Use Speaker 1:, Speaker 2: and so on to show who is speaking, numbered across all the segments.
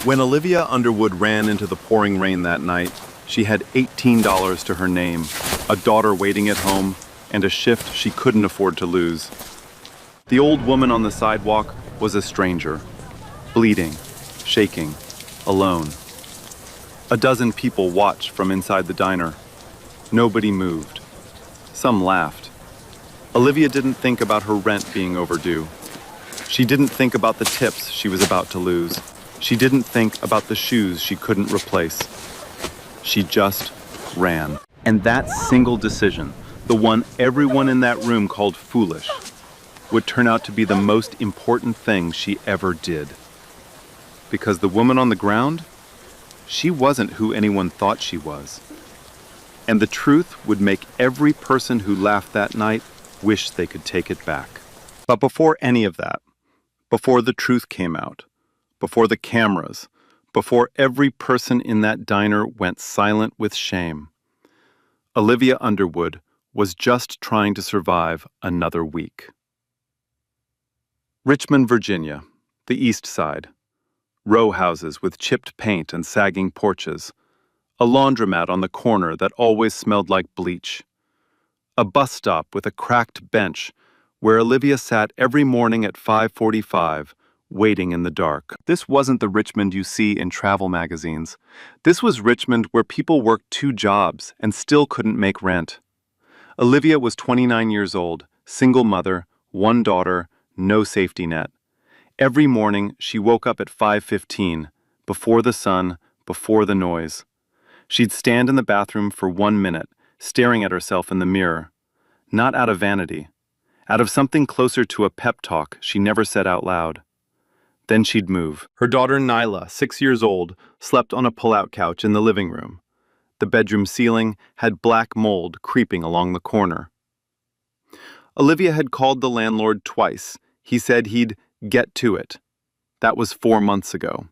Speaker 1: When Olivia Underwood ran into the pouring rain that night, she had $18 to her name, a daughter waiting at home, and a shift she couldn't afford to lose. The old woman on the sidewalk was a stranger, bleeding, shaking, alone. A dozen people watched from inside the diner. Nobody moved. Some laughed. Olivia didn't think about her rent being overdue. She didn't think about the tips she was about to lose. She didn't think about the shoes she couldn't replace. She just ran. And that single decision, the one everyone in that room called foolish, would turn out to be the most important thing she ever did. Because the woman on the ground, she wasn't who anyone thought she was. And the truth would make every person who laughed that night wish they could take it back. But before any of that, before the truth came out, before the cameras, before every person in that diner went silent with shame, Olivia Underwood was just trying to survive another week. Richmond, Virginia, the East Side. Row houses with chipped paint and sagging porches. A laundromat on the corner that always smelled like bleach. A bus stop with a cracked bench where Olivia sat every morning at 5:45, waiting in the dark. This wasn't the Richmond you see in travel magazines. This was Richmond where people worked 2 jobs and still couldn't make rent. Olivia was 29 years old, single mother, 1 daughter, no safety net. Every morning, she woke up at 5:15, before the sun, before the noise. She'd stand in the bathroom for 1 minute, staring at herself in the mirror. Not out of vanity. Out of something closer to a pep talk she never said out loud. Then she'd move. Her daughter Nyla, 6 years old, slept on a pull-out couch in the living room. The bedroom ceiling had black mold creeping along the corner. Olivia had called the landlord twice. He said he'd get to it. That was 4 months ago.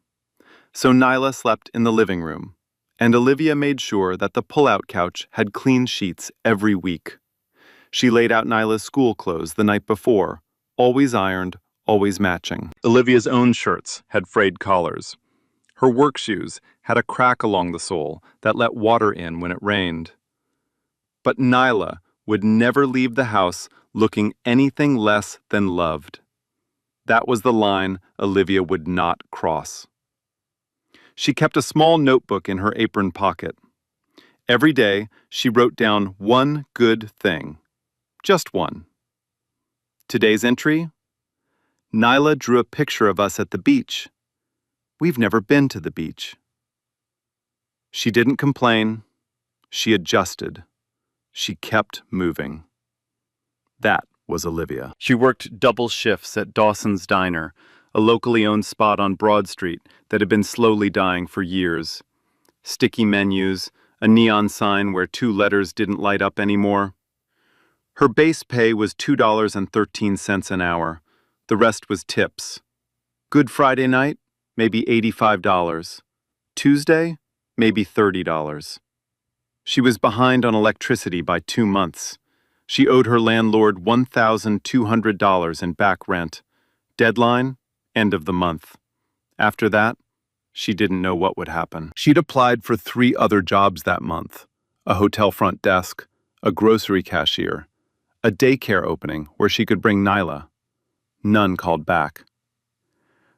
Speaker 1: So Nyla slept in the living room, and Olivia made sure that the pull-out couch had clean sheets every week. She laid out Nyla's school clothes the night before, always ironed, always matching. Olivia's own shirts had frayed collars. Her work shoes had a crack along the sole that let water in when it rained. But Nyla would never leave the house looking anything less than loved. That was the line Olivia would not cross. She kept a small notebook in her apron pocket. Every day, she wrote down one good thing. Just one. Today's entry? Nyla drew a picture of us at the beach. We've never been to the beach. She didn't complain. She adjusted. She kept moving. That was Olivia. She worked double shifts at Dawson's Diner, a locally owned spot on Broad Street that had been slowly dying for years. Sticky menus, a neon sign where 2 letters didn't light up anymore. Her base pay was $2.13 an hour. The rest was tips. Good Friday night, maybe $85. Tuesday, maybe $30. She was behind on electricity by 2 months. She owed her landlord $1,200 in back rent. Deadline, end of the month. After that, she didn't know what would happen. She'd applied for 3 other jobs that month: a hotel front desk, a grocery cashier, a daycare opening where she could bring Nyla. None called back.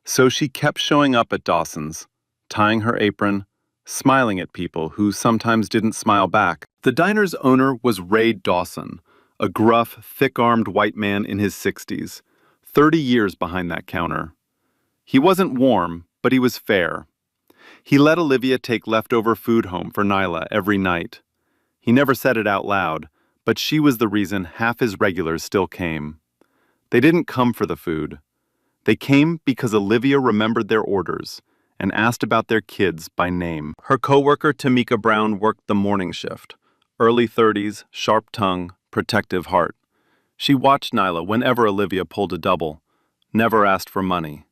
Speaker 1: So she kept showing up at Dawson's, tying her apron, smiling at people who sometimes didn't smile back. The diner's owner was Ray Dawson, a gruff, thick-armed white man in his 60s, 30 years behind that counter. He wasn't warm, but he was fair. He let Olivia take leftover food home for Nyla every night. He never said it out loud, but she was the reason half his regulars still came. They didn't come for the food. They came because Olivia remembered their orders and asked about their kids by name. Her coworker Tamika Brown worked the morning shift. Early 30s, sharp tongue, protective heart. She watched Nyla whenever Olivia pulled a double, never asked for money.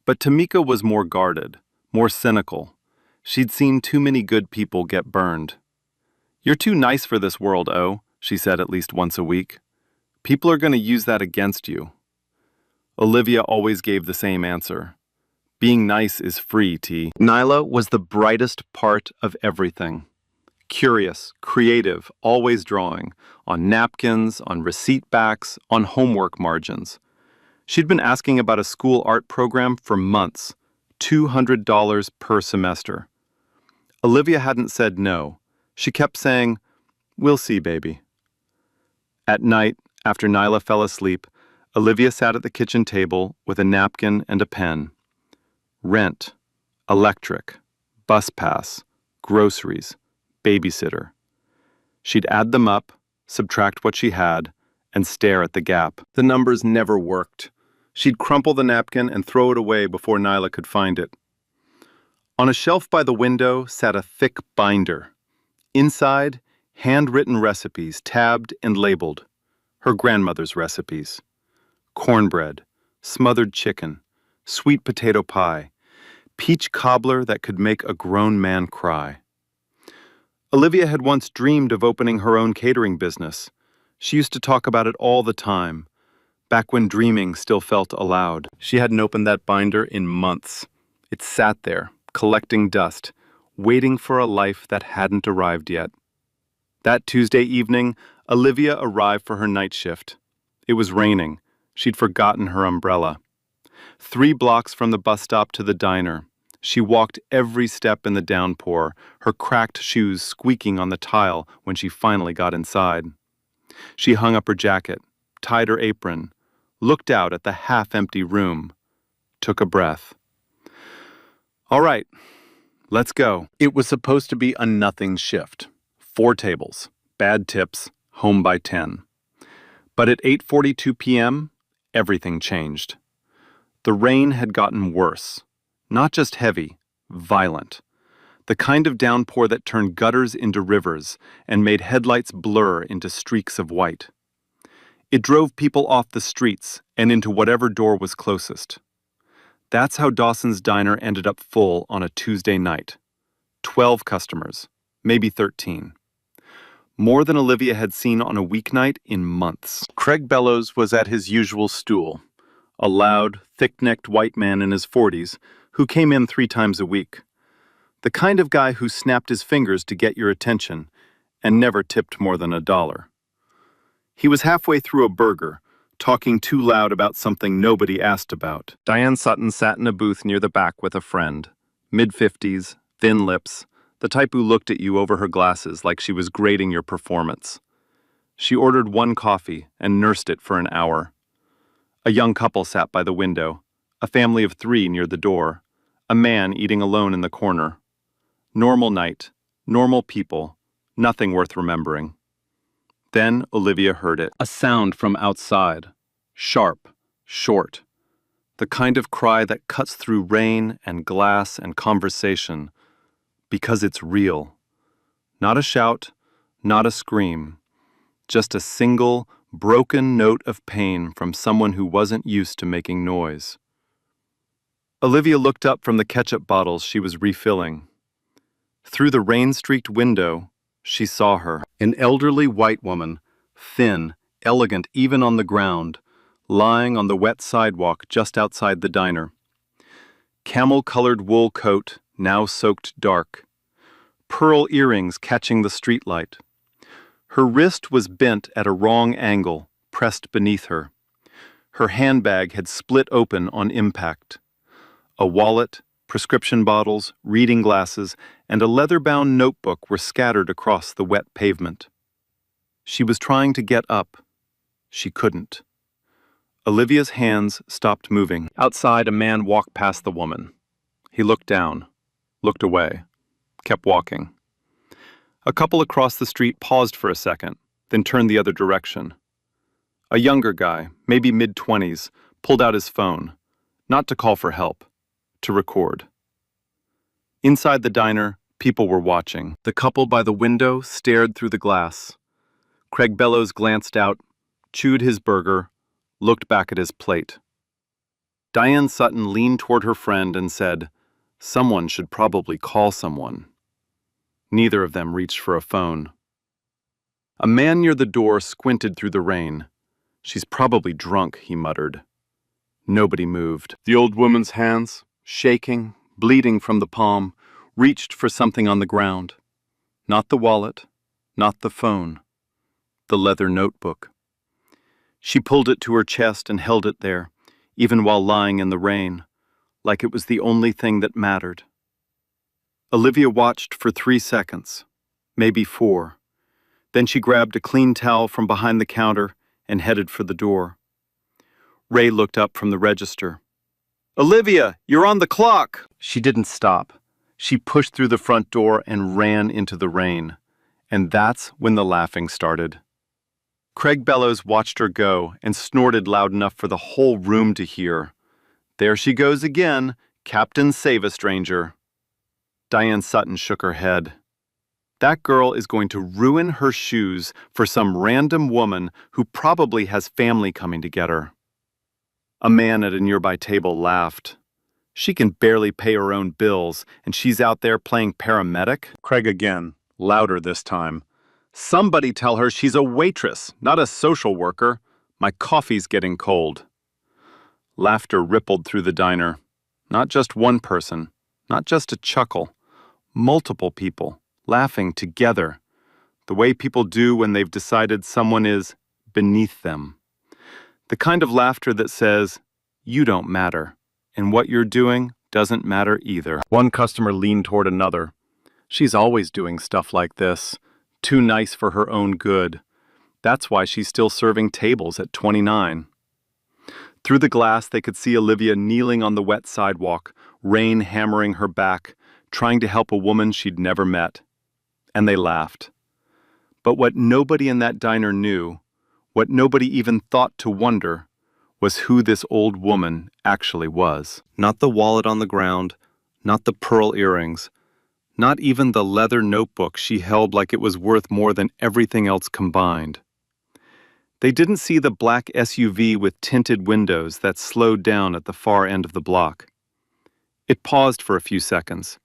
Speaker 1: But Tamika was more guarded, more cynical. She'd seen too many good people get burned. "You're too nice for this world, O," she said at least once a week. "People are going to use that against you." Olivia always gave the same answer. Being nice is free, T. Nyla was the brightest part of everything. Curious, creative, always drawing, on napkins, on receipt backs, on homework margins. She'd been asking about a school art program for months, $200 per semester. Olivia hadn't said no. She kept saying, "We'll see, baby." At night, after Nyla fell asleep, Olivia sat at the kitchen table with a napkin and a pen. Rent, electric, bus pass, groceries, babysitter. She'd add them up, subtract what she had, and stare at the gap. The numbers never worked. She'd crumple the napkin and throw it away before Nyla could find it. On a shelf by the window sat a thick binder. Inside, handwritten recipes, tabbed and labeled. Her grandmother's recipes. Cornbread, smothered chicken, sweet potato pie, peach cobbler that could make a grown man cry. Olivia had once dreamed of opening her own catering business. She used to talk about it all the time, back when dreaming still felt allowed. She hadn't opened that binder in months. It sat there, collecting dust, waiting for a life that hadn't arrived yet. That Tuesday evening, Olivia arrived for her night shift. It was raining. She'd forgotten her umbrella. 3 blocks from the bus stop to the diner, she walked every step in the downpour, her cracked shoes squeaking on the tile when she finally got inside. She hung up her jacket, tied her apron, looked out at the half-empty room, took a breath. All right, let's go. It was supposed to be a nothing shift. 4 tables, bad tips, home by 10. But at 8:42 p.m., everything changed. The rain had gotten worse. Not just heavy, violent. The kind of downpour that turned gutters into rivers and made headlights blur into streaks of white. It drove people off the streets and into whatever door was closest. That's how Dawson's Diner ended up full on a Tuesday night. 12 customers, maybe 13. More than Olivia had seen on a weeknight in months. Craig Bellows was at his usual stool, a loud, thick-necked white man in his 40s who came in 3 times a week. The kind of guy who snapped his fingers to get your attention and never tipped more than $1. He was halfway through a burger, talking too loud about something nobody asked about. Diane Sutton sat in a booth near the back with a friend, mid-50s, thin lips, the type who looked at you over her glasses like she was grading your performance. She ordered 1 coffee and nursed it for an hour. A young couple sat by the window, a family of 3 near the door, a man eating alone in the corner. Normal night, normal people, nothing worth remembering. Then Olivia heard it. A sound from outside. Sharp, short. The kind of cry that cuts through rain and glass and conversation. Because it's real. Not a shout, not a scream. Just a single, broken note of pain from someone who wasn't used to making noise. Olivia looked up from the ketchup bottles she was refilling. Through the rain-streaked window, she saw her. An elderly white woman, thin, elegant even on the ground, lying on the wet sidewalk just outside the diner. Camel-colored wool coat, now soaked dark. Pearl earrings catching the streetlight. Her wrist was bent at a wrong angle, pressed beneath her. Her handbag had split open on impact. A wallet, prescription bottles, reading glasses, and a leather-bound notebook were scattered across the wet pavement. She was trying to get up. She couldn't. Olivia's hands stopped moving. Outside, a man walked past the woman. He looked down, looked away, kept walking. A couple across the street paused for a second, then turned the other direction. A younger guy, maybe mid-20s, pulled out his phone, not to call for help, to record. Inside the diner, people were watching. The couple by the window stared through the glass. Craig Bellows glanced out, chewed his burger, looked back at his plate. Diane Sutton leaned toward her friend and said, "Someone should probably call someone." Neither of them reached for a phone. A man near the door squinted through the rain. "She's probably drunk," he muttered. Nobody moved. The old woman's hands, shaking, bleeding from the palm, reached for something on the ground. Not the wallet, not the phone, the leather notebook. She pulled it to her chest and held it there, even while lying in the rain, like it was the only thing that mattered. Olivia watched for 3 seconds, maybe 4. Then she grabbed a clean towel from behind the counter and headed for the door. Ray looked up from the register. "Olivia, you're on the clock!" She didn't stop. She pushed through the front door and ran into the rain. And that's when the laughing started. Craig Bellows watched her go and snorted loud enough for the whole room to hear. "There she goes again, Captain Save-A-Stranger." Diane Sutton shook her head. That girl is going to ruin her shoes for some random woman who probably has family coming to get her. A man at a nearby table laughed. "She can barely pay her own bills, and she's out there playing paramedic?" Craig again, louder this time. "Somebody tell her she's a waitress, not a social worker. My coffee's getting cold." Laughter rippled through the diner. Not just one person, not just a chuckle. Multiple people, laughing together, the way people do when they've decided someone is beneath them. The kind of laughter that says, "You don't matter, and what you're doing doesn't matter either." One customer leaned toward another. "She's always doing stuff like this. Too nice for her own good. That's why she's still serving tables at 29. Through the glass, they could see Olivia kneeling on the wet sidewalk, rain hammering her back, trying to help a woman she'd never met. And they laughed. But what nobody in that diner knew, what nobody even thought to wonder, was who this old woman actually was. Not the wallet on the ground, not the pearl earrings, not even the leather notebook she held like it was worth more than everything else combined. They didn't see the black SUV with tinted windows that slowed down at the far end of the block. It paused for a few seconds.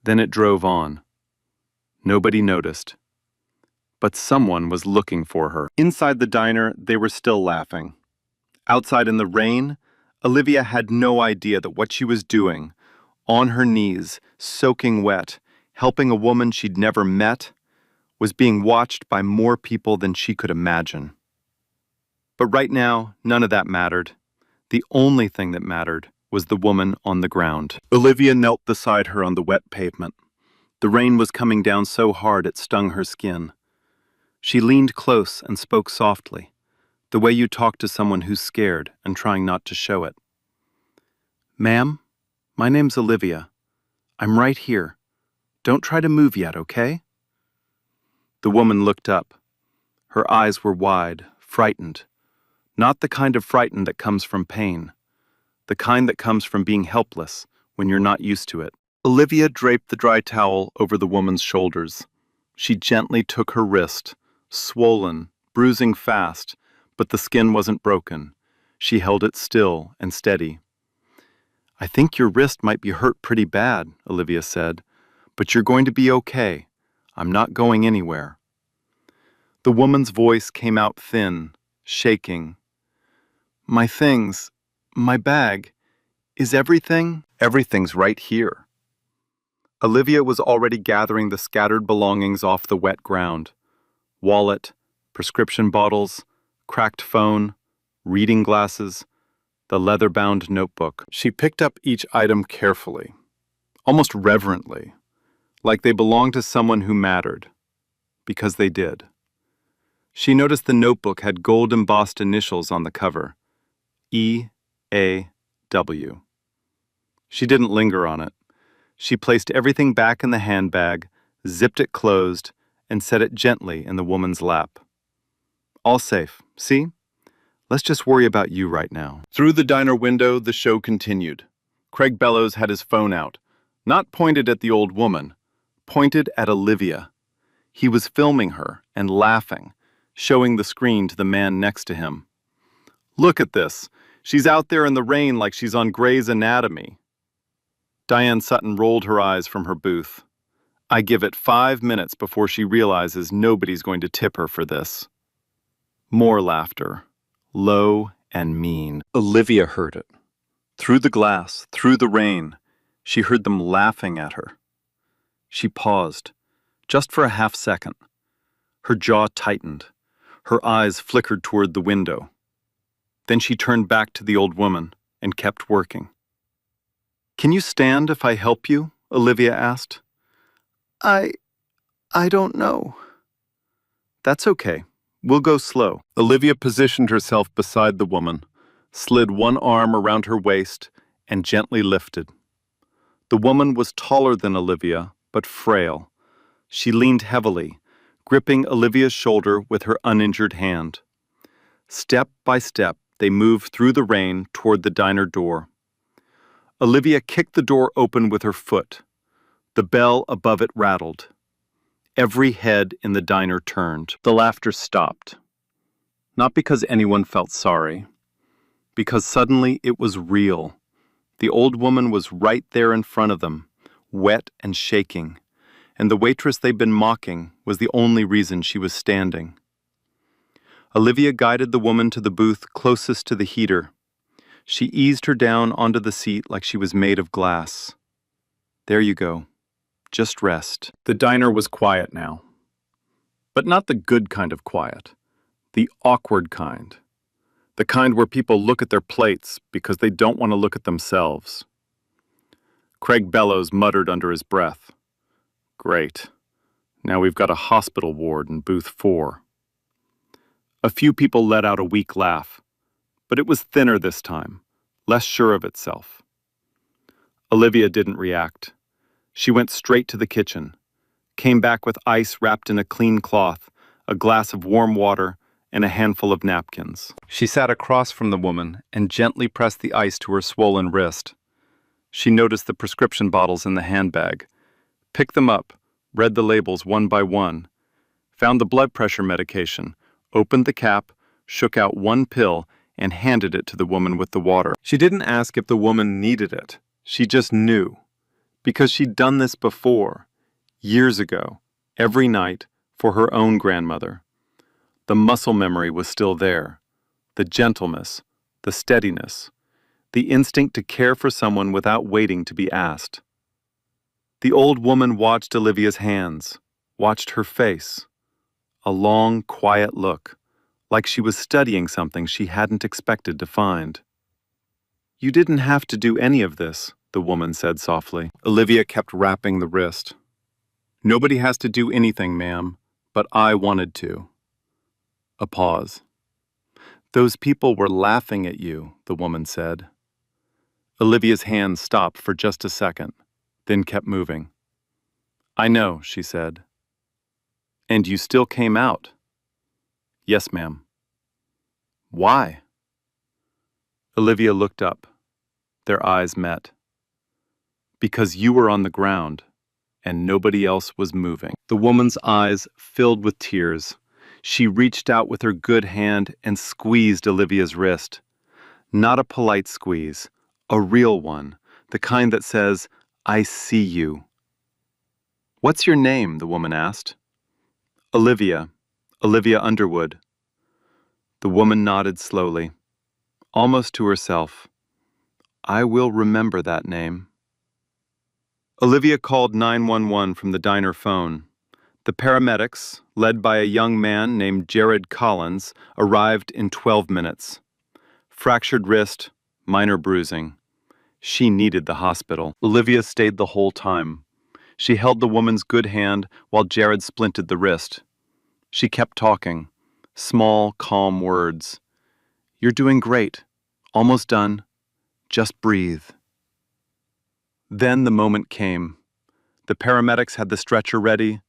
Speaker 1: Then it drove on. Nobody noticed. But someone was looking for her. Inside the diner, they were still laughing. Outside in the rain, Olivia had no idea that what she was doing, on her knees, soaking wet, helping a woman she'd never met, was being watched by more people than she could imagine. But right now, none of that mattered. The only thing that mattered was the woman on the ground. Olivia knelt beside her on the wet pavement. The rain was coming down so hard it stung her skin. She leaned close and spoke softly, the way you talk to someone who's scared and trying not to show it. "Ma'am, my name's Olivia. I'm right here. Don't try to move yet, okay?" The woman looked up. Her eyes were wide, frightened. Not the kind of frightened that comes from pain. The kind that comes from being helpless when you're not used to it. Olivia draped the dry towel over the woman's shoulders. She gently took her wrist, swollen, bruising fast, but the skin wasn't broken. She held it still and steady. "I think your wrist might be hurt pretty bad," Olivia said, "but you're going to be okay. I'm not going anywhere." The woman's voice came out thin, shaking. "My things, my bag, is everything?" "Everything's right here." Olivia was already gathering the scattered belongings off the wet ground. Wallet, prescription bottles, cracked phone, reading glasses, the leather-bound notebook. She picked up each item carefully, almost reverently, like they belonged to someone who mattered, because they did. She noticed the notebook had gold-embossed initials on the cover, E.A.W. She didn't linger on it. She placed everything back in the handbag, zipped it closed, and set it gently in the woman's lap. "All safe, see? Let's just worry about you right now." Through the diner window, the show continued. Craig Bellows had his phone out, not pointed at the old woman, pointed at Olivia. He was filming her and laughing, showing the screen to the man next to him. "Look at this. She's out there in the rain like she's on Grey's Anatomy." Diane Sutton rolled her eyes from her booth. "I give it 5 minutes before she realizes nobody's going to tip her for this." More laughter, low and mean. Olivia heard it. Through the glass, through the rain, she heard them laughing at her. She paused, just for a half second. Her jaw tightened. Her eyes flickered toward the window. Then she turned back to the old woman and kept working. "Can you stand if I help you?" Olivia asked. I don't know." "That's okay. We'll go slow." Olivia positioned herself beside the woman, slid one arm around her waist, and gently lifted. The woman was taller than Olivia, but frail. She leaned heavily, gripping Olivia's shoulder with her uninjured hand. Step by step, they moved through the rain toward the diner door. Olivia kicked the door open with her foot. The bell above it rattled. Every head in the diner turned. The laughter stopped. Not because anyone felt sorry, because suddenly it was real. The old woman was right there in front of them, wet and shaking, and the waitress they'd been mocking was the only reason she was standing. Olivia guided the woman to the booth closest to the heater. She eased her down onto the seat like she was made of glass. "There you go. Just rest." The diner was quiet now. But not the good kind of quiet. The awkward kind. The kind where people look at their plates because they don't want to look at themselves. Craig Bellows muttered under his breath. "Great. Now we've got a hospital ward in booth 4. A few people let out a weak laugh, but it was thinner this time, less sure of itself. Olivia didn't react. She went straight to the kitchen, came back with ice wrapped in a clean cloth, a glass of warm water, and a handful of napkins. She sat across from the woman and gently pressed the ice to her swollen wrist. She noticed the prescription bottles in the handbag, picked them up, read the labels one by one, found the blood pressure medication, opened the cap, shook out one pill, and handed it to the woman with the water. She didn't ask if the woman needed it. She just knew. Because she'd done this before, years ago, every night, for her own grandmother. The muscle memory was still there, the gentleness, the steadiness, the instinct to care for someone without waiting to be asked. The old woman watched Olivia's hands, watched her face, a long, quiet look, like she was studying something she hadn't expected to find. "You didn't have to do any of this," the woman said softly. Olivia kept wrapping the wrist. "Nobody has to do anything, ma'am, but I wanted to." A pause. "Those people were laughing at you," the woman said. Olivia's hand stopped for just a second, then kept moving. "I know," she said. "And you still came out?" "Yes, ma'am." "Why?" Olivia looked up. Their eyes met. "Because you were on the ground, and nobody else was moving." The woman's eyes filled with tears. She reached out with her good hand and squeezed Olivia's wrist. Not a polite squeeze, a real one, the kind that says, "I see you." "What's your name?" the woman asked. "Olivia. Olivia Underwood." The woman nodded slowly, almost to herself. "I will remember that name." Olivia called 911 from the diner phone. The paramedics, led by a young man named Jared Collins, arrived in 12 minutes. Fractured wrist, minor bruising. She needed the hospital. Olivia stayed the whole time. She held the woman's good hand while Jared splinted the wrist. She kept talking, small, calm words. "You're doing great. Almost done. Just breathe." Then the moment came. The paramedics had the stretcher ready.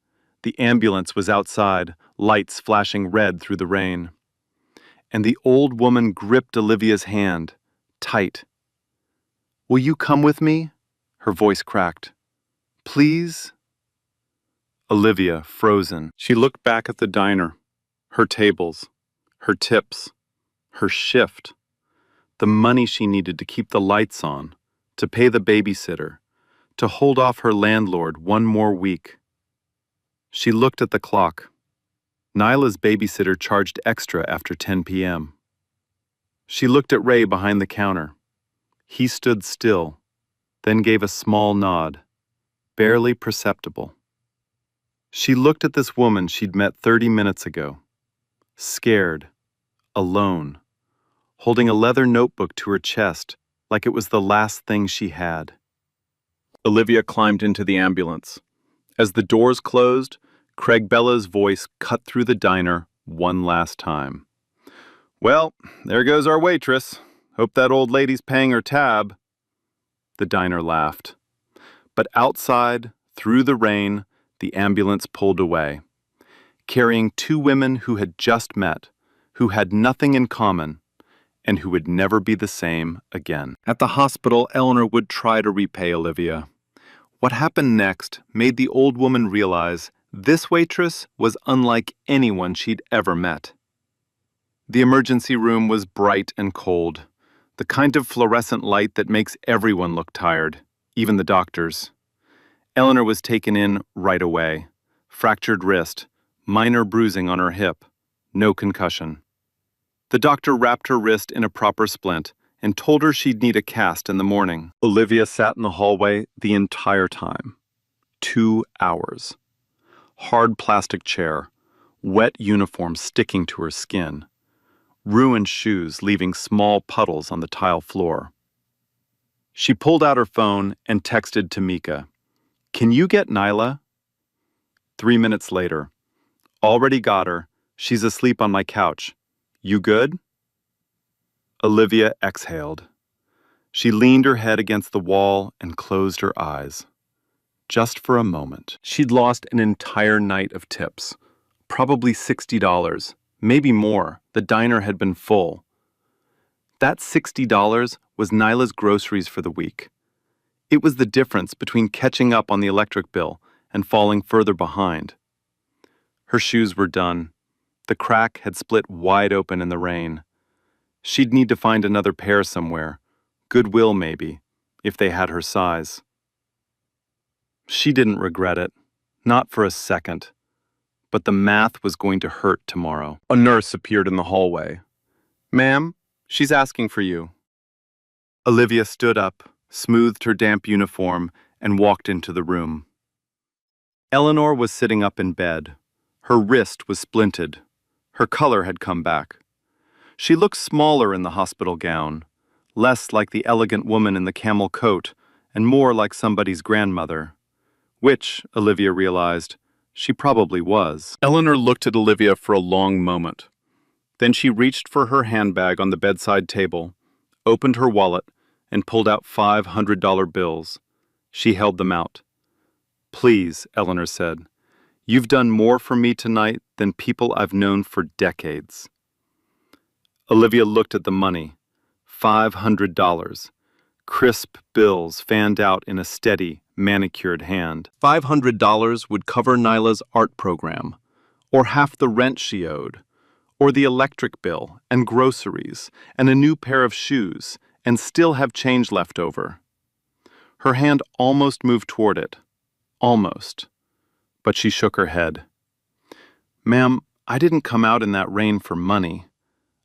Speaker 1: The ambulance was outside, lights flashing red through the rain. And the old woman gripped Olivia's hand, tight. "Will you come with me?" Her voice cracked. "Please?" Olivia, frozen. She looked back at the diner, her tables, her tips, her shift, the money she needed to keep the lights on, to pay the babysitter, to hold off her landlord one more week. She looked at the clock. Nyla's babysitter charged extra after 10 p.m. She looked at Ray behind the counter. He stood still, then gave a small nod, barely perceptible. She looked at this woman she'd met 30 minutes ago, scared, alone, holding a leather notebook to her chest like it was the last thing she had. Olivia climbed into the ambulance. As the doors closed, Craig Bella's voice cut through the diner one last time. "Well, there goes our waitress. Hope that old lady's paying her tab." The diner laughed. But outside, through the rain, the ambulance pulled away, carrying two women who had just met, who had nothing in common, and who would never be the same again. At the hospital, Eleanor would try to repay Olivia. What happened next made the old woman realize this waitress was unlike anyone she'd ever met. The emergency room was bright and cold, the kind of fluorescent light that makes everyone look tired, even the doctors. Eleanor was taken in right away. Fractured wrist, minor bruising on her hip, no concussion. The doctor wrapped her wrist in a proper splint and told her she'd need a cast in the morning. Olivia sat in the hallway the entire time. 2 hours. Hard plastic chair, wet uniform sticking to her skin, ruined shoes leaving small puddles on the tile floor. She pulled out her phone and texted Tamika, "Can you get Nyla?" 3 minutes later, "Already got her. She's asleep on my couch. You good?" Olivia exhaled. She leaned her head against the wall and closed her eyes. Just for a moment. She'd lost an entire night of tips. Probably $60, maybe more. The diner had been full. That $60 was Nyla's groceries for the week. It was the difference between catching up on the electric bill and falling further behind. Her shoes were done. The crack had split wide open in the rain. She'd need to find another pair somewhere. Goodwill, maybe, if they had her size. She didn't regret it. Not for a second. But the math was going to hurt tomorrow. A nurse appeared in the hallway. "Ma'am, she's asking for you." Olivia stood up, smoothed her damp uniform, and walked into the room. Eleanor was sitting up in bed. Her wrist was splinted. Her color had come back. She looked smaller in the hospital gown, less like the elegant woman in the camel coat, and more like somebody's grandmother. Which, Olivia realized, she probably was. Eleanor looked at Olivia for a long moment. Then she reached for her handbag on the bedside table, opened her wallet, and pulled out $500 bills. She held them out. "Please," Eleanor said, "you've done more for me tonight than people I've known for decades." Olivia looked at the money. $500. Crisp bills fanned out in a steady, manicured hand. $500 would cover Nyla's art program, or half the rent she owed, or the electric bill, and groceries, and a new pair of shoes, and still have change left over. Her hand almost moved toward it. Almost. But she shook her head. "Ma'am, I didn't come out in that rain for money.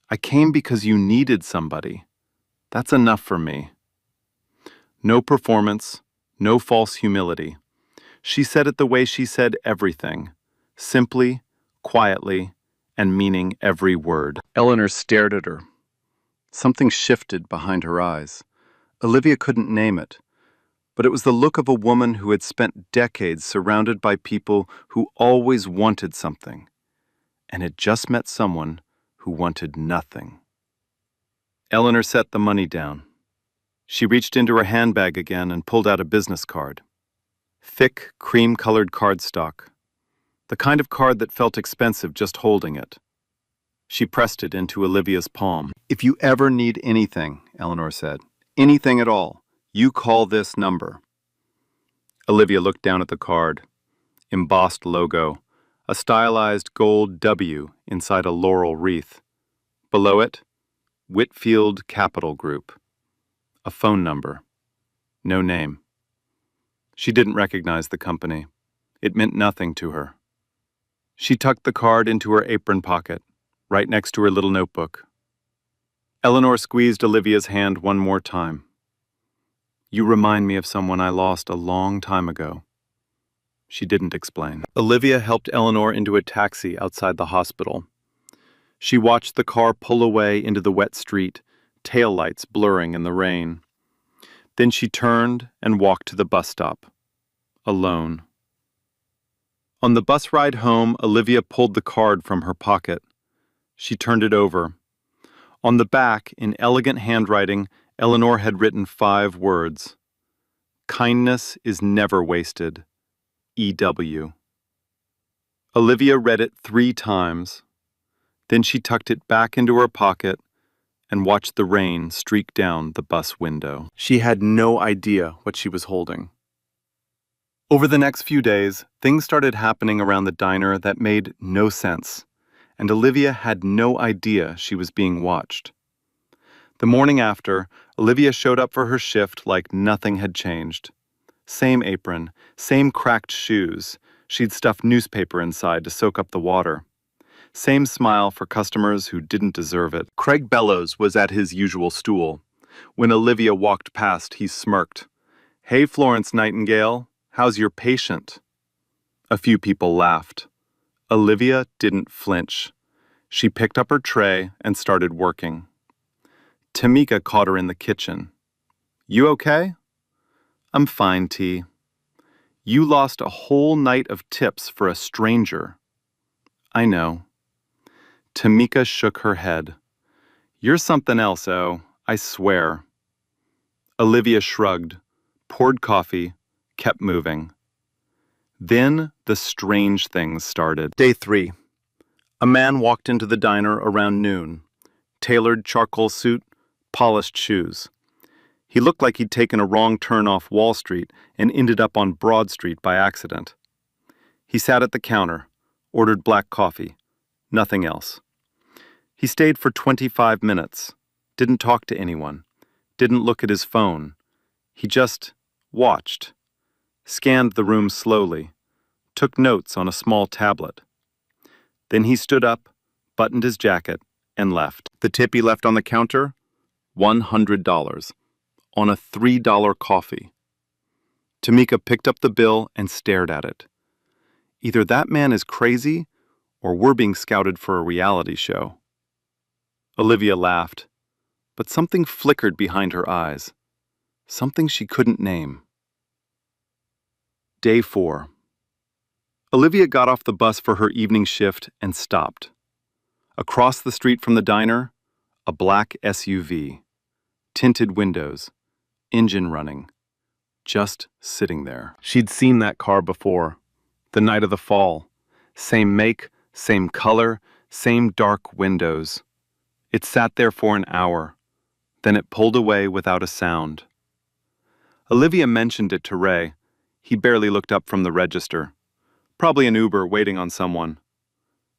Speaker 1: I came because you needed somebody. That's enough for me." No performance, no false humility. She said it the way she said everything, simply, quietly, and meaning every word. Eleanor stared at her. Something shifted behind her eyes. Olivia couldn't name it, but it was the look of a woman who had spent decades surrounded by people who always wanted something, and had just met someone who wanted nothing. Eleanor set the money down. She reached into her handbag again and pulled out a business card. Thick, cream-colored cardstock. The kind of card that felt expensive just holding it. She pressed it into Olivia's palm. "If you ever need anything," Eleanor said, "anything at all, you call this number." Olivia looked down at the card. Embossed logo. A stylized gold W inside a laurel wreath. Below it, Whitfield Capital Group. A phone number. No name. She didn't recognize the company. It meant nothing to her. She tucked the card into her apron pocket, right next to her little notebook. Eleanor squeezed Olivia's hand one more time. You remind me of someone I lost a long time ago. She didn't explain. Olivia helped Eleanor into a taxi outside the hospital. She watched the car pull away into the wet street, taillights blurring in the rain. Then she turned and walked to the bus stop, alone. On the bus ride home, Olivia pulled the card from her pocket. She turned it over. On the back, in elegant handwriting, Eleanor had written 5 words. Kindness is never wasted. E.W. Olivia read it 3 times. Then she tucked it back into her pocket and watched the rain streak down the bus window. She had no idea what she was holding. Over the next few days, things started happening around the diner that made no sense, and Olivia had no idea she was being watched. The morning after, Olivia showed up for her shift like nothing had changed. Same apron, same cracked shoes. She'd stuffed newspaper inside to soak up the water. Same smile for customers who didn't deserve it. Craig Bellows was at his usual stool. When Olivia walked past, he smirked. "Hey, Florence Nightingale, how's your patient?" A few people laughed. Olivia didn't flinch. She picked up her tray and started working. Tamika caught her in the kitchen. "You okay?" "I'm fine, T." "You lost a whole night of tips for a stranger." "I know." Tamika shook her head. "You're something else, O, I swear." Olivia shrugged, poured coffee, kept moving. Then the strange things started. Day 3. A man walked into the diner around noon. Tailored charcoal suit, polished shoes. He looked like he'd taken a wrong turn off Wall Street and ended up on Broad Street by accident. He sat at the counter, ordered black coffee, nothing else. He stayed for 25 minutes, didn't talk to anyone, didn't look at his phone. He just watched, scanned the room slowly, took notes on a small tablet. Then he stood up, buttoned his jacket, and left. The tip he left on the counter? $100. On a $3 coffee. Tamika picked up the bill and stared at it. Either that man is crazy, or we're being scouted for a reality show. Olivia laughed, but something flickered behind her eyes. Something she couldn't name. Day 4. Olivia got off the bus for her evening shift and stopped. Across the street from the diner, a black SUV. Tinted windows, engine running, just sitting there. She'd seen that car before, the night of the fall. Same make, same color, same dark windows. It sat there for an hour. Then it pulled away without a sound. Olivia mentioned it to Ray. He barely looked up from the register. Probably an Uber waiting on someone.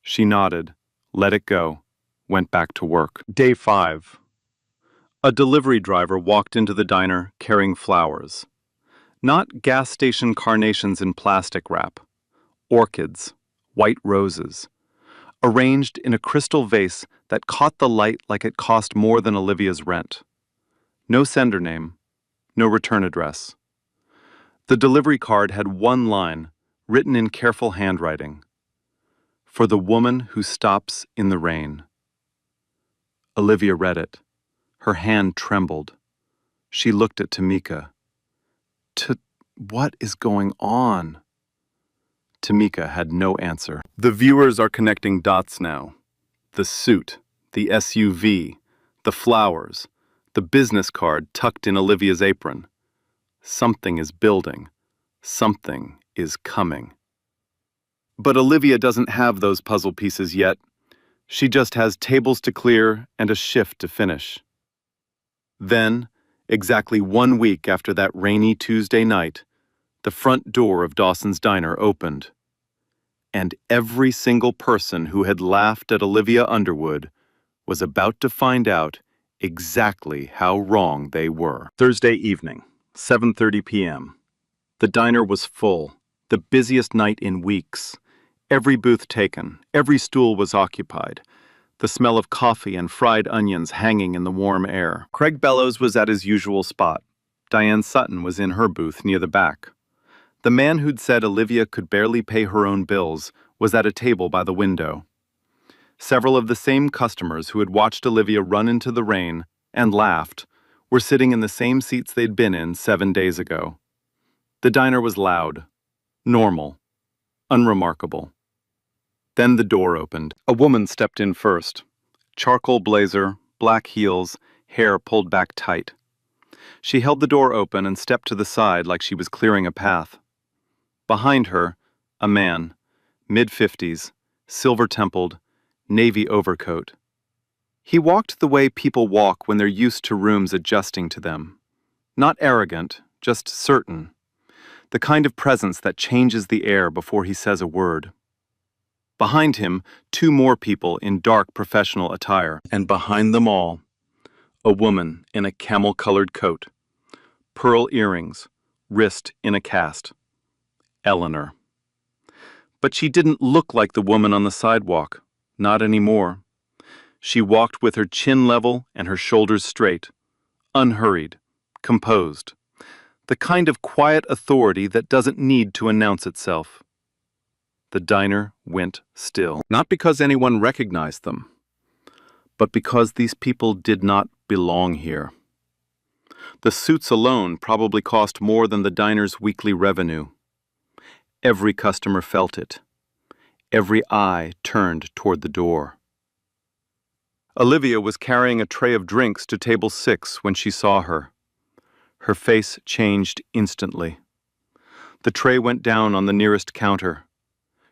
Speaker 1: She nodded, let it go, went back to work. Day 5. A delivery driver walked into the diner carrying flowers. Not gas station carnations in plastic wrap. Orchids, white roses, arranged in a crystal vase that caught the light like it cost more than Olivia's rent. No sender name, no return address. The delivery card had one line, written in careful handwriting. For the woman who stops in the rain. Olivia read it. Her hand trembled. She looked at Tamika. What is going on? Tamika had no answer. The viewers are connecting dots now. The suit, the SUV, the flowers, the business card tucked in Olivia's apron. Something is building. Something is coming. But Olivia doesn't have those puzzle pieces yet. She just has tables to clear and a shift to finish. Then, exactly 1 week after that rainy Tuesday night, the front door of Dawson's Diner opened. And every single person who had laughed at Olivia Underwood was about to find out exactly how wrong they were. Thursday evening, 7:30 p.m. The diner was full, the busiest night in weeks. Every booth taken, every stool was occupied. The smell of coffee and fried onions hanging in the warm air. Craig Bellows was at his usual spot, Diane Sutton was in her booth near the back. The man who'd said Olivia could barely pay her own bills was at a table by the window. Several of the same customers who had watched Olivia run into the rain and laughed were sitting in the same seats they'd been in 7 days ago. The diner was loud, normal, unremarkable. Then the door opened. A woman stepped in first. Charcoal blazer, black heels, hair pulled back tight. She held the door open and stepped to the side like she was clearing a path. Behind her, a man, mid-50s, silver-templed, navy overcoat. He walked the way people walk when they're used to rooms adjusting to them. Not arrogant, just certain. The kind of presence that changes the air before he says a word. Behind him, 2 more people in dark professional attire, and behind them all, a woman in a camel-colored coat, pearl earrings, wrist in a cast. Eleanor. But she didn't look like the woman on the sidewalk, not anymore. She walked with her chin level and her shoulders straight, unhurried, composed. The kind of quiet authority that doesn't need to announce itself. The diner went still, not because anyone recognized them, but because these people did not belong here. The suits alone probably cost more than the diner's weekly revenue. Every customer felt it. Every eye turned toward the door. Olivia was carrying a tray of drinks to table 6 when she saw her. Her face changed instantly. The tray went down on the nearest counter.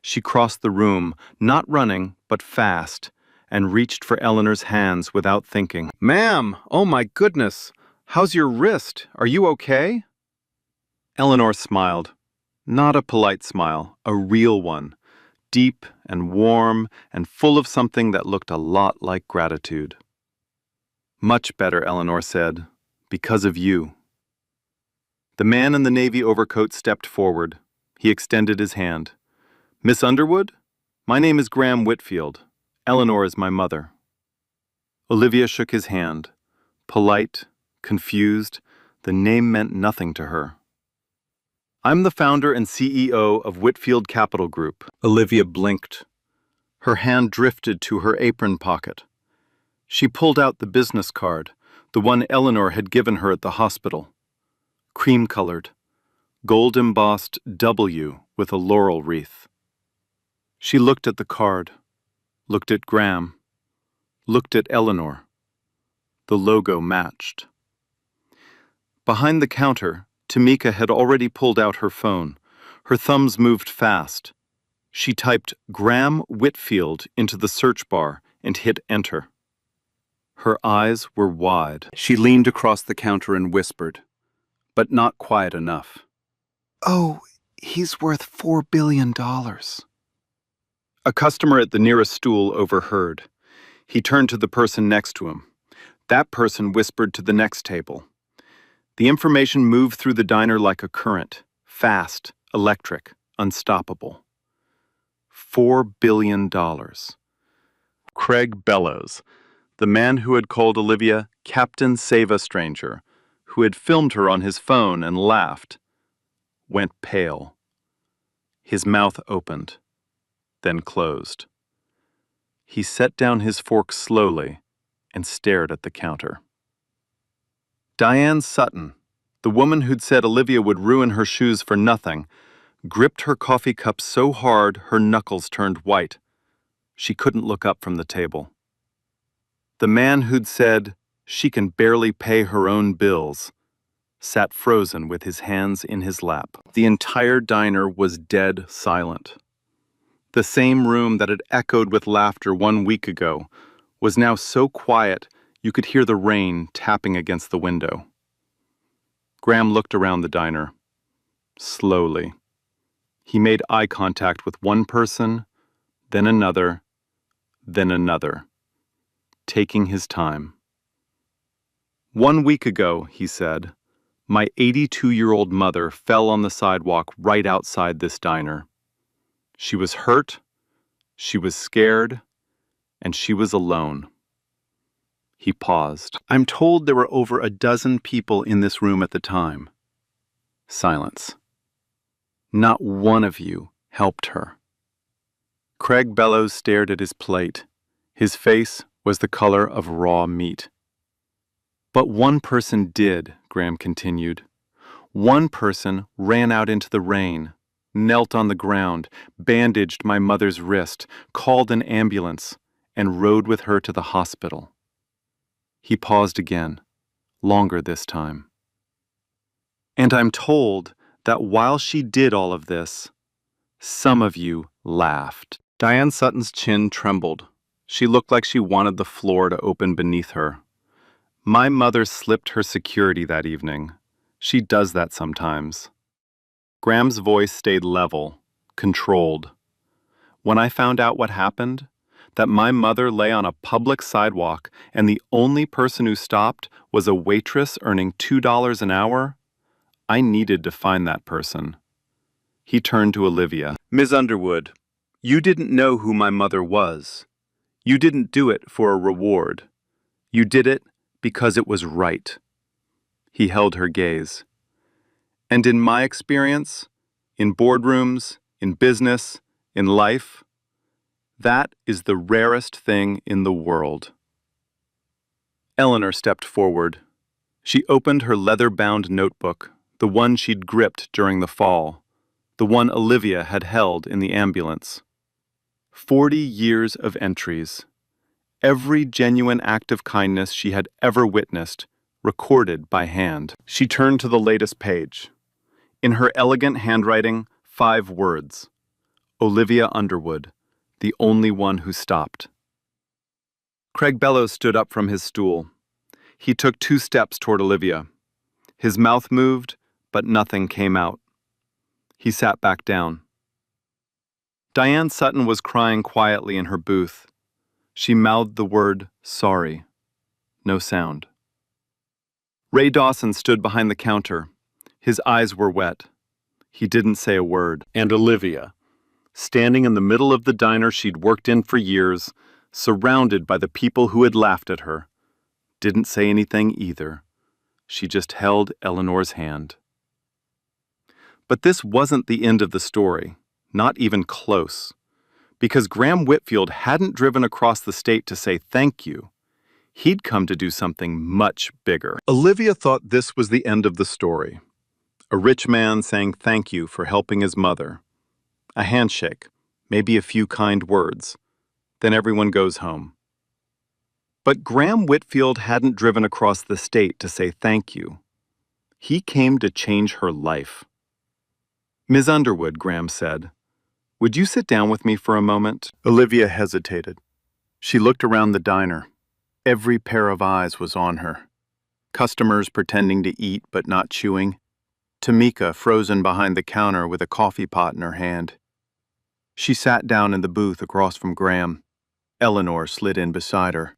Speaker 1: She crossed the room, not running, but fast, and reached for Eleanor's hands without thinking. "Ma'am, oh my goodness, how's your wrist? Are you okay?" Eleanor smiled. Not a polite smile, a real one, deep and warm and full of something that looked a lot like gratitude. "Much better," Eleanor said, "because of you." The man in the navy overcoat stepped forward. He extended his hand. "Miss Underwood? My name is Graham Whitfield. Eleanor is my mother." Olivia shook his hand. Polite, confused, the name meant nothing to her. "I'm the founder and CEO of Whitfield Capital Group." Olivia blinked. Her hand drifted to her apron pocket. She pulled out the business card, the one Eleanor had given her at the hospital. Cream-colored, gold-embossed W with a laurel wreath. She looked at the card, looked at Graham, looked at Eleanor. The logo matched. Behind the counter, Tamika had already pulled out her phone. Her thumbs moved fast. She typed Graham Whitfield into the search bar and hit enter. Her eyes were wide. She leaned across the counter and whispered, but not quiet enough. "Oh, he's worth $4 billion. A customer at the nearest stool overheard. He turned to the person next to him. That person whispered to the next table. The information moved through the diner like a current, fast, electric, unstoppable. $4 billion. Craig Bellows, the man who had called Olivia Captain Save a Stranger, who had filmed her on his phone and laughed, went pale. His mouth opened, then closed. He set down his fork slowly and stared at the counter. Diane Sutton, the woman who'd said Olivia would ruin her shoes for nothing, gripped her coffee cup so hard her knuckles turned white. She couldn't look up from the table. The man who'd said she can barely pay her own bills sat frozen with his hands in his lap. The entire diner was dead silent. The same room that had echoed with laughter 1 week ago was now so quiet you could hear the rain tapping against the window. Graham looked around the diner. Slowly. He made eye contact with one person, then another, taking his time. 1 week ago, he said, my 82-year-old mother fell on the sidewalk right outside this diner. She was hurt, she was scared, and she was alone. He paused. I'm told there were over a dozen people in this room at the time. Silence. Not one of you helped her. Craig Bellows stared at his plate. His face was the color of raw meat. But one person did, Graham continued. One person ran out into the rain, knelt on the ground, bandaged my mother's wrist, called an ambulance, and rode with her to the hospital. He paused again, longer this time. And I'm told that while she did all of this, some of you laughed. Diane Sutton's chin trembled. She looked like she wanted the floor to open beneath her. My mother slipped her security that evening. She does that sometimes. Graham's voice stayed level, controlled. When I found out what happened, that my mother lay on a public sidewalk and the only person who stopped was a waitress earning $2 an hour, I needed to find that person. He turned to Olivia. Ms. Underwood, you didn't know who my mother was. You didn't do it for a reward. You did it because it was right. He held her gaze. And in my experience, in boardrooms, in business, in life, that is the rarest thing in the world. Eleanor stepped forward. She opened her leather-bound notebook, the one she'd gripped during the fall, the one Olivia had held in the ambulance. 40 years of entries. Every genuine act of kindness she had ever witnessed, recorded by hand. She turned to the latest page. In her elegant handwriting, 5 words. Olivia Underwood, the only one who stopped. Craig Bellows stood up from his stool. He took 2 steps toward Olivia. His mouth moved, but nothing came out. He sat back down. Diane Sutton was crying quietly in her booth. She mouthed the word, sorry. No sound. Ray Dawson stood behind the counter. His eyes were wet. He didn't say a word. And Olivia, standing in the middle of the diner she'd worked in for years, surrounded by the people who had laughed at her, didn't say anything either. She just held Eleanor's hand. But this wasn't the end of the story, not even close, because Graham Whitfield hadn't driven across the state to say thank you. He'd come to do something much bigger. Olivia thought this was the end of the story. A rich man saying thank you for helping his mother. A handshake, maybe a few kind words. Then everyone goes home. But Graham Whitfield hadn't driven across the state to say thank you. He came to change her life. Ms. Underwood, Graham said, would you sit down with me for a moment? Olivia hesitated. She looked around the diner. Every pair of eyes was on her. Customers pretending to eat but not chewing. Tamika frozen behind the counter with a coffee pot in her hand. She sat down in the booth across from Graham. Eleanor slid in beside her.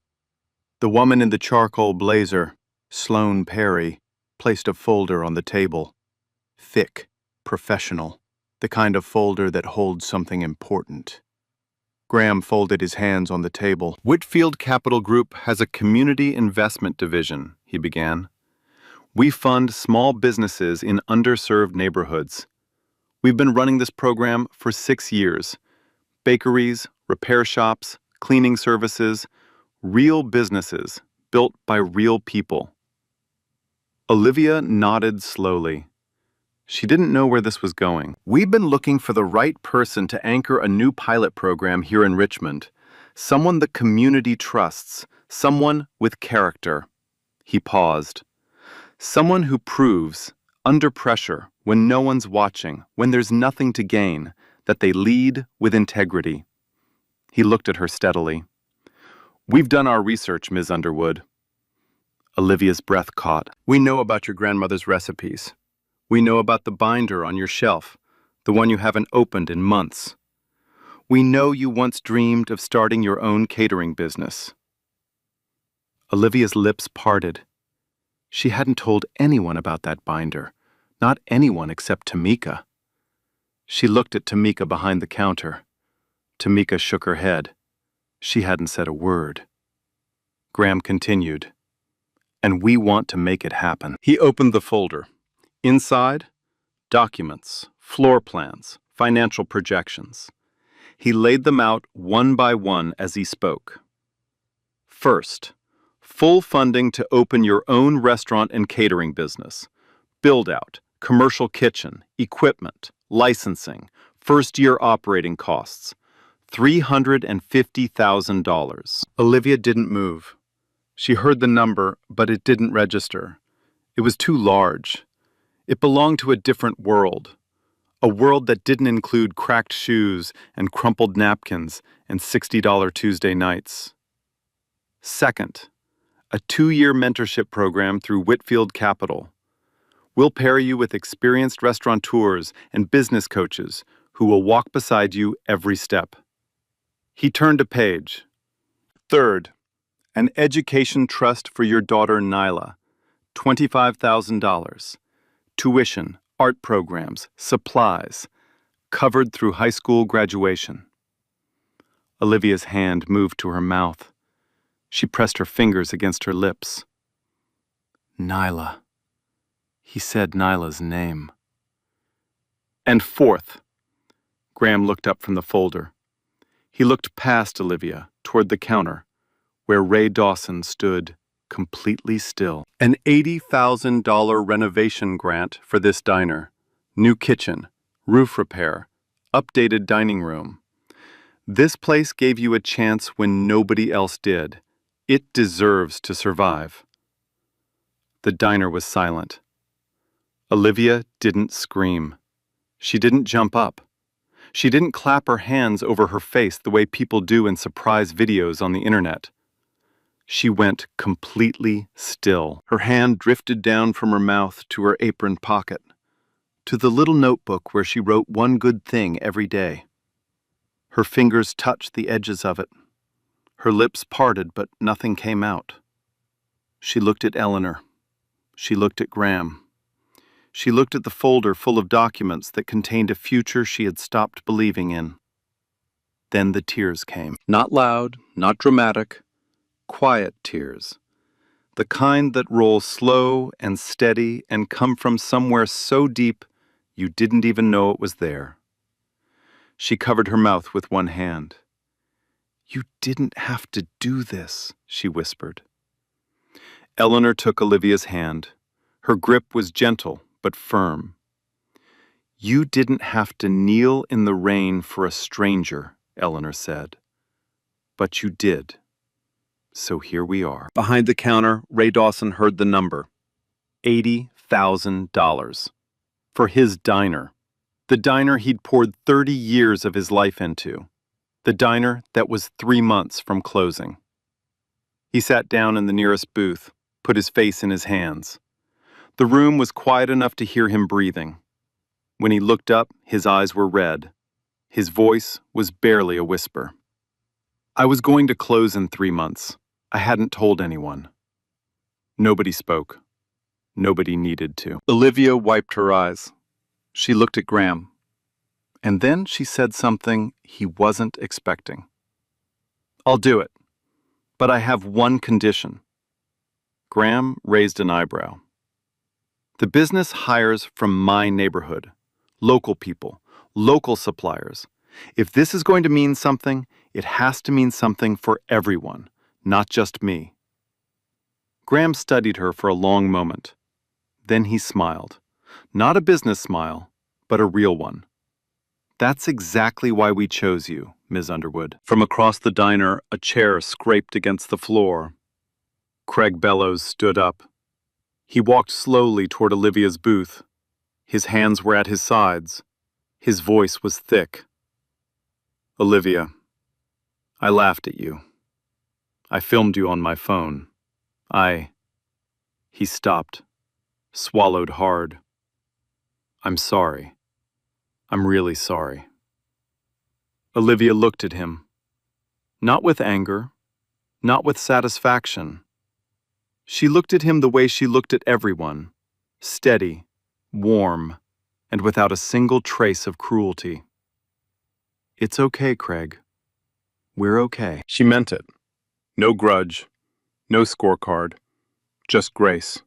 Speaker 1: The woman in the charcoal blazer, Sloane Perry, placed a folder on the table. Thick, professional, the kind of folder that holds something important. Graham folded his hands on the table. Whitfield Capital Group has a community investment division, he began. We fund small businesses in underserved neighborhoods. We've been running this program for 6 years. Bakeries, repair shops, cleaning services, real businesses built by real people. Olivia nodded slowly. She didn't know where this was going. We've been looking for the right person to anchor a new pilot program here in Richmond. Someone the community trusts. Someone with character. He paused. Someone who proves, under pressure, when no one's watching, when there's nothing to gain, that they lead with integrity. He looked at her steadily. We've done our research, Ms. Underwood. Olivia's breath caught. We know about your grandmother's recipes. We know about the binder on your shelf, the one you haven't opened in months. We know you once dreamed of starting your own catering business. Olivia's lips parted. She hadn't told anyone about that binder, not anyone except Tamika. She looked at Tamika behind the counter. Tamika shook her head. She hadn't said a word. Graham continued. And we want to make it happen. He opened the folder. Inside, documents, floor plans, financial projections. He laid them out one by one as he spoke. First, full funding to open your own restaurant and catering business. Build out, commercial kitchen, equipment, licensing, first-year operating costs. $350,000. Olivia didn't move. She heard the number, but it didn't register. It was too large. It belonged to a different world. A world that didn't include cracked shoes and crumpled napkins and $60 Tuesday nights. Second, a 2-year mentorship program through Whitfield Capital. We'll pair you with experienced restaurateurs and business coaches who will walk beside you every step. He turned a page. Third, an education trust for your daughter Nyla. $25,000. Tuition, art programs, supplies, covered through high school graduation. Olivia's hand moved to her mouth. She pressed her fingers against her lips. Nyla. He said Nyla's name. And fourth, Graham looked up from the folder. He looked past Olivia, toward the counter, where Ray Dawson stood completely still. An $80,000 renovation grant for this diner. New kitchen, roof repair, updated dining room. This place gave you a chance when nobody else did. It deserves to survive. The diner was silent. Olivia didn't scream. She didn't jump up. She didn't clap her hands over her face the way people do in surprise videos on the internet. She went completely still. Her hand drifted down from her mouth to her apron pocket, to the little notebook where she wrote one good thing every day. Her fingers touched the edges of it. Her lips parted, but nothing came out. She looked at Eleanor. She looked at Graham. She looked at the folder full of documents that contained a future she had stopped believing in. Then the tears came. Not loud, not dramatic. Quiet tears, the kind that roll slow and steady and come from somewhere so deep you didn't even know it was there. She covered her mouth with one hand. You didn't have to do this, she whispered. Eleanor took Olivia's hand. Her grip was gentle but firm. You didn't have to kneel in the rain for a stranger, Eleanor said. But you did. So here we are. Behind the counter, Ray Dawson heard the number. $80,000. For his diner. The diner he'd poured 30 years of his life into. The diner that was 3 months from closing. He sat down in the nearest booth, put his face in his hands. The room was quiet enough to hear him breathing. When he looked up, his eyes were red. His voice was barely a whisper. I was going to close in 3 months. I hadn't told anyone. Nobody spoke. Nobody needed to. Olivia wiped her eyes. She looked at Graham. And then she said something he wasn't expecting. I'll do it, but I have one condition. Graham raised an eyebrow. The business hires from my neighborhood, local people, local suppliers. If this is going to mean something, it has to mean something for everyone. Not just me. Graham studied her for a long moment. Then he smiled. Not a business smile, but a real one. That's exactly why we chose you, Ms. Underwood. From across the diner, a chair scraped against the floor. Craig Bellows stood up. He walked slowly toward Olivia's booth. His hands were at his sides. His voice was thick. Olivia, I laughed at you. I filmed you on my phone. He stopped, swallowed hard. I'm sorry. I'm really sorry. Olivia looked at him. Not with anger, not with satisfaction. She looked at him the way she looked at everyone, steady, warm, and without a single trace of cruelty. It's okay, Craig. We're okay. She meant it. No grudge, No scorecard, just grace.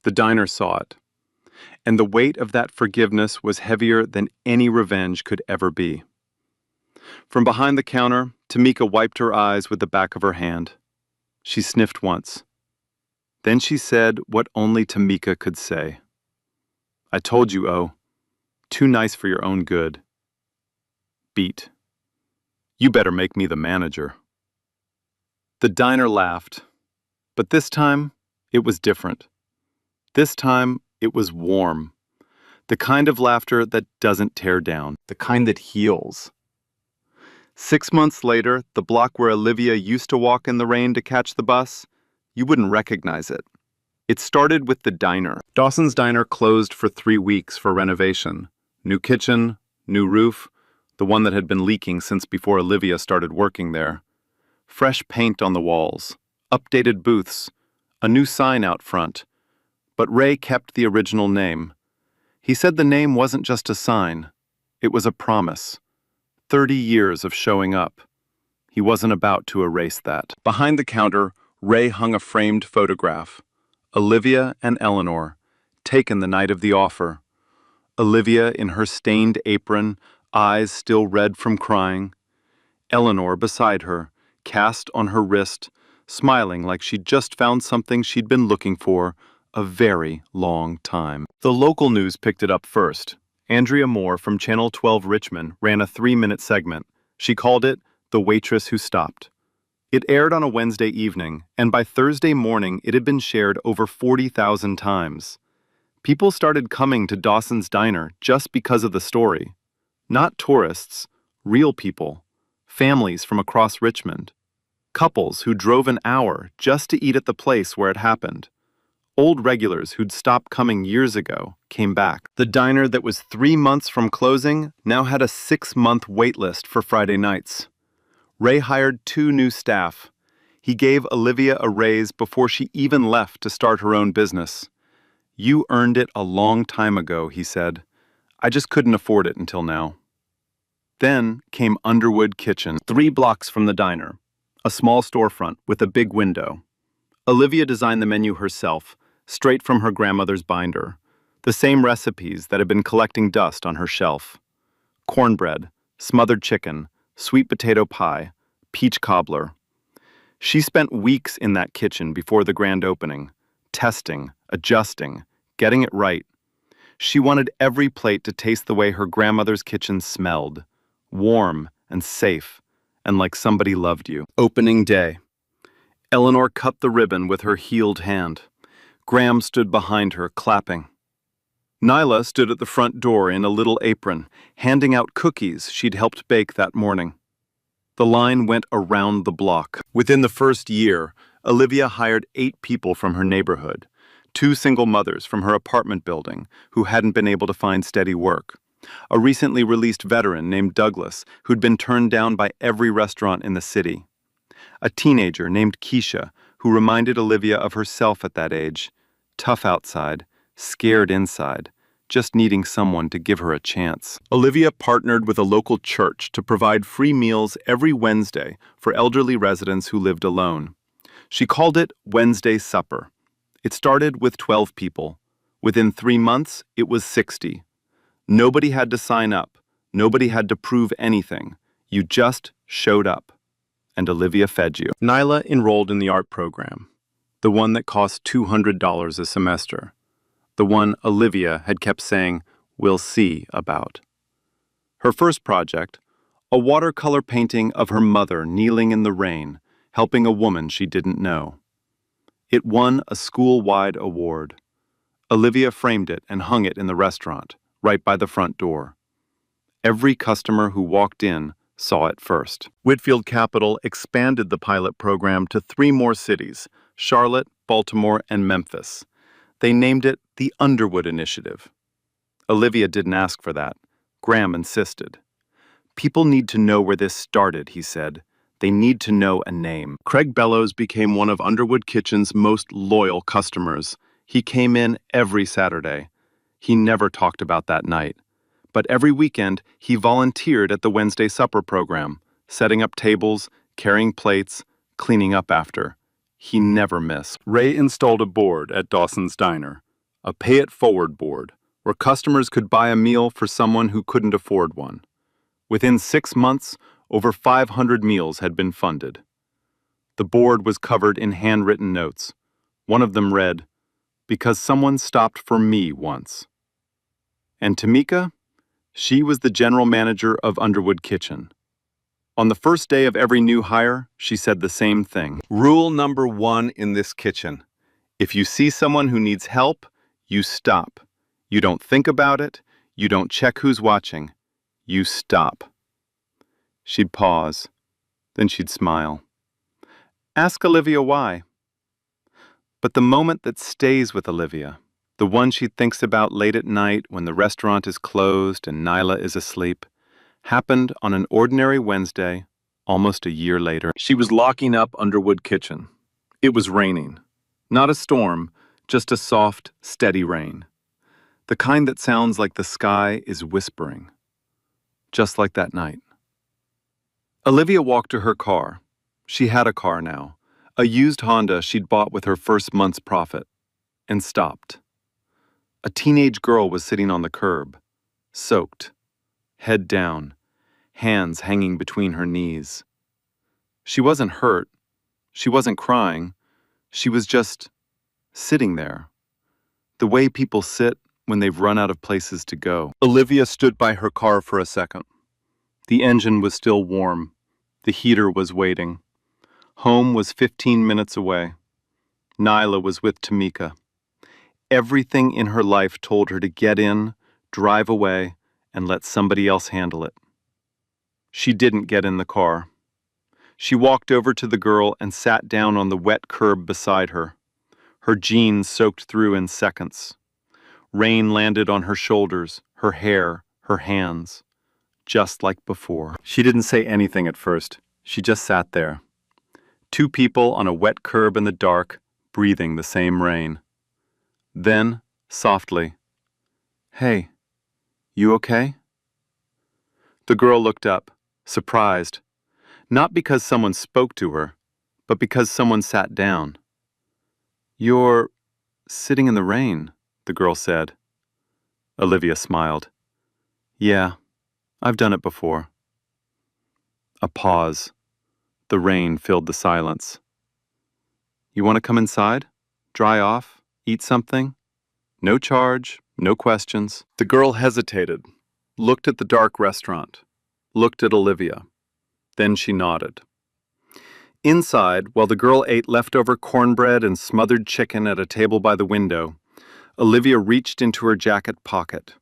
Speaker 1: The diner saw it, and the weight of that forgiveness was heavier than any revenge could ever be. From behind the counter, Tamika wiped her eyes with the back of her hand. She sniffed once. Then she said what only Tamika could say. I told you, O. Too nice for your own good. Beat. You better make me the manager. The diner laughed, but this time it was different. This time it was warm. The kind of laughter that doesn't tear down, the kind that heals. 6 months later, the block where Olivia used to walk in the rain to catch the bus, you wouldn't recognize it. It started with the diner. Dawson's Diner closed for 3 weeks for renovation. New kitchen, new roof, the one that had been leaking since before Olivia started working there. Fresh paint on the walls, updated booths, a new sign out front. But Ray kept the original name. He said the name wasn't just a sign. It was a promise. 30 years of showing up. He wasn't about to erase that. Behind the counter, Ray hung a framed photograph. Olivia and Eleanor, taken the night of the offer. Olivia in her stained apron, eyes still red from crying. Eleanor beside her, cast on her wrist, smiling like she'd just found something she'd been looking for a very long time. The local news picked it up first. Andrea Moore from Channel 12 Richmond ran a 3-minute segment. She called it The Waitress Who Stopped. It aired on a Wednesday evening, and by Thursday morning it had been shared over 40,000 times. People started coming to Dawson's Diner just because of the story. Not tourists, real people, families from across Richmond. Couples who drove an hour just to eat at the place where it happened. Old regulars who'd stopped coming years ago came back. The diner that was 3 months from closing now had a 6-month wait list for Friday nights. Ray hired 2 new staff. He gave Olivia a raise before she even left to start her own business. You earned it a long time ago, he said. I just couldn't afford it until now. Then came Underwood Kitchen, 3 blocks from the diner. A small storefront with a big window. Olivia designed the menu herself, straight from her grandmother's binder. The same recipes that had been collecting dust on her shelf. Cornbread, smothered chicken, sweet potato pie, peach cobbler. She spent weeks in that kitchen before the grand opening, testing, adjusting, getting it right. She wanted every plate to taste the way her grandmother's kitchen smelled, warm and safe, and like somebody loved you. Opening day. Eleanor cut the ribbon with her healed hand. Graham stood behind her, clapping. Nyla stood at the front door in a little apron, handing out cookies she'd helped bake that morning. The line went around the block. Within the first year, Olivia hired 8 people from her neighborhood, 2 single mothers from her apartment building who hadn't been able to find steady work, a recently released veteran named Douglas who'd been turned down by every restaurant in the city, a teenager named Keisha who reminded Olivia of herself at that age, tough outside, scared inside, just needing someone to give her a chance. Olivia partnered with a local church to provide free meals every Wednesday for elderly residents who lived alone. She called it Wednesday Supper. It started with 12 people. Within 3 months, it was 60. Nobody had to sign up. Nobody had to prove anything. You just showed up. And Olivia fed you. Nyla enrolled in the art program, the one that cost $200 a semester. The one Olivia had kept saying, "We'll see" about. Her first project, a watercolor painting of her mother kneeling in the rain, helping a woman she didn't know. It won a school-wide award. Olivia framed it and hung it in the restaurant, right by the front door. Every customer who walked in saw it first. Whitfield Capital expanded the pilot program to 3 more cities, Charlotte, Baltimore, and Memphis. They named it the Underwood Initiative. Olivia didn't ask for that. Graham insisted. People need to know where this started, he said. They need to know a name. Craig Bellows became one of Underwood Kitchen's most loyal customers. He came in every Saturday. He never talked about that night. But every weekend, he volunteered at the Wednesday supper program, setting up tables, carrying plates, cleaning up after. He never missed. Ray installed a board at Dawson's Diner, a pay-it-forward board, where customers could buy a meal for someone who couldn't afford one. Within 6 months, over 500 meals had been funded. The board was covered in handwritten notes. One of them read, "Because someone stopped for me once." And Tamika? She was the general manager of Underwood Kitchen. On the first day of every new hire, she said the same thing. Rule number 1 in this kitchen: if you see someone who needs help, you stop. You don't think about it. You don't check who's watching. You stop. She'd pause. Then she'd smile. Ask Olivia why. But the moment that stays with Olivia, the one she thinks about late at night when the restaurant is closed and Nyla is asleep, happened on an ordinary Wednesday, almost a year later. She was locking up Underwood Kitchen. It was raining. Not a storm, just a soft, steady rain. The kind that sounds like the sky is whispering. Just like that night. Olivia walked to her car. She had a car now, a used Honda she'd bought with her first month's profit, and stopped. A teenage girl was sitting on the curb, soaked, head down, hands hanging between her knees. She wasn't hurt. She wasn't crying. She was just sitting there, the way people sit when they've run out of places to go. Olivia stood by her car for a second. The engine was still warm. The heater was waiting. Home was 15 minutes away. Nyla was with Tamika. Everything in her life told her to get in, drive away, and let somebody else handle it. She didn't get in the car. She walked over to the girl and sat down on the wet curb beside her. Her jeans soaked through in seconds. Rain landed on her shoulders, her hair, her hands, just like before. She didn't say anything at first. She just sat there. 2 people on a wet curb in the dark, breathing the same rain. Then, softly, "Hey, you okay?" The girl looked up, surprised, not because someone spoke to her, but because someone sat down. "You're sitting in the rain," the girl said. Olivia smiled. "Yeah, I've done it before." A pause. The rain filled the silence. "You want to come inside? Dry off? Eat something? No charge, no questions." The girl hesitated, looked at the dark restaurant, looked at Olivia. Then she nodded. Inside, while the girl ate leftover cornbread and smothered chicken at a table by the window, Olivia reached into her jacket pocket.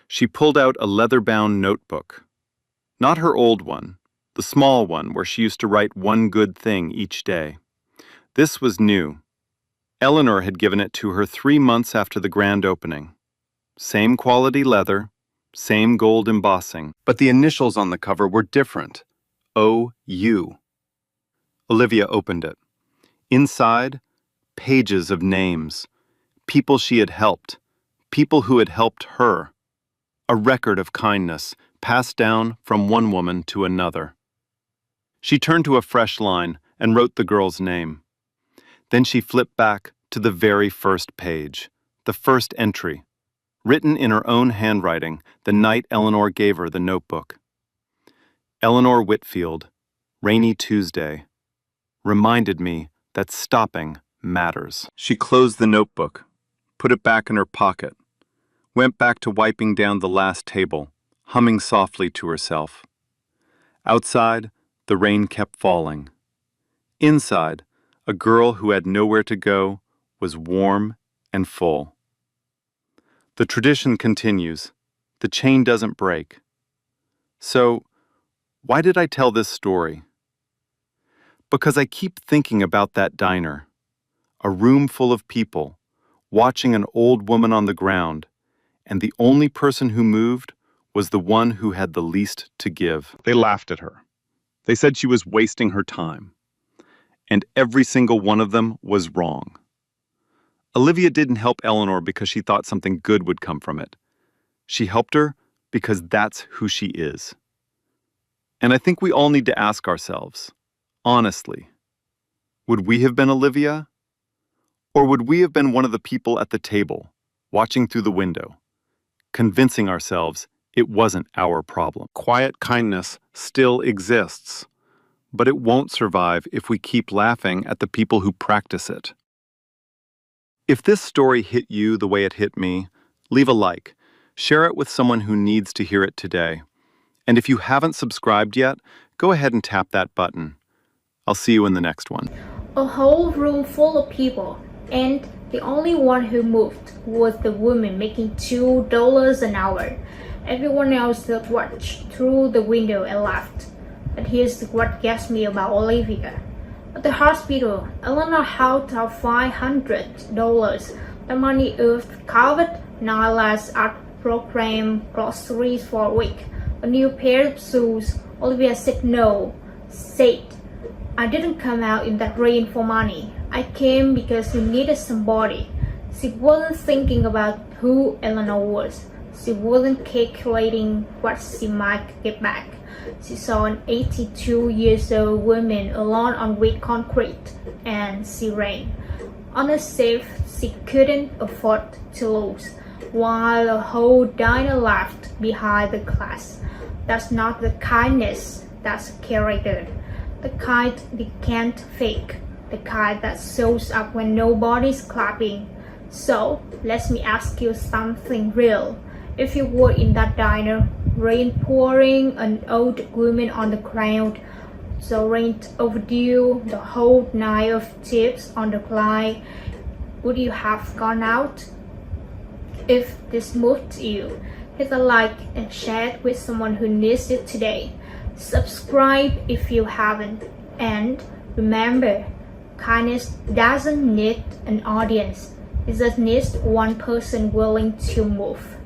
Speaker 1: She pulled out a leather-bound notebook. Not her old one, the small one where she used to write one good thing each day. This was new. Eleanor had given it to her 3 months after the grand opening. Same quality leather, same gold embossing, but the initials on the cover were different. O.U. Olivia opened it. Inside, pages of names. People she had helped. People who had helped her. A record of kindness, passed down from one woman to another. She turned to a fresh line and wrote the girl's name. Then she flipped back to the very first page, the first entry, written in her own handwriting the night Eleanor gave her the notebook. Eleanor Whitfield, rainy Tuesday, reminded me that stopping matters. She closed the notebook, put it back in her pocket, went back to wiping down the last table, humming softly to herself. Outside, the rain kept falling. Inside, a girl who had nowhere to go was warm and full. The tradition continues. The chain doesn't break. So, why did I tell this story? Because I keep thinking about that diner. A room full of people, watching an old woman on the ground, and the only person who moved was the one who had the least to give. They laughed at her. They said she was wasting her time. And every single one of them was wrong. Olivia didn't help Eleanor because she thought something good would come from it. She helped her because that's who she is. And I think we all need to ask ourselves, honestly, Would we have been Olivia? Or would we have been one of the people at the table, watching through the window, convincing ourselves it wasn't our problem? Quiet kindness still exists, but it won't survive if we keep laughing at the people who practice it. If this story hit you the way it hit me, leave a like, share it with someone who needs to hear it today. And if you haven't subscribed yet, go ahead and tap that button. I'll see you in the next one.
Speaker 2: A whole room full of people, and the only one who moved was the woman making $2 an hour. Everyone else watched through the window and laughed. But here's what gets me about Olivia. At the hospital, Eleanor helped out $500, the money Earth covered Nyla's art program, groceries for a week, a new pair of shoes. Olivia said no, said, I didn't come out in that rain for money. I came because you needed somebody. She wasn't thinking about who Eleanor was. She wasn't calculating what she might get back. She saw an 82-year-old woman alone on wet concrete, and she ran. On a safe she couldn't afford to lose, while a whole diner laughed behind the glass. That's not the kindness, that's character. The kind they can't fake, the kind that shows up when nobody's clapping. So, let me ask you something real. If you were in that diner, rain pouring, an old woman on the ground, the rent overdue, the whole night of tips on the line, would you have gone out? If this moved you, hit a like and share it with someone who needs it today. Subscribe if you haven't, and remember, kindness doesn't need an audience, it just needs one person willing to move.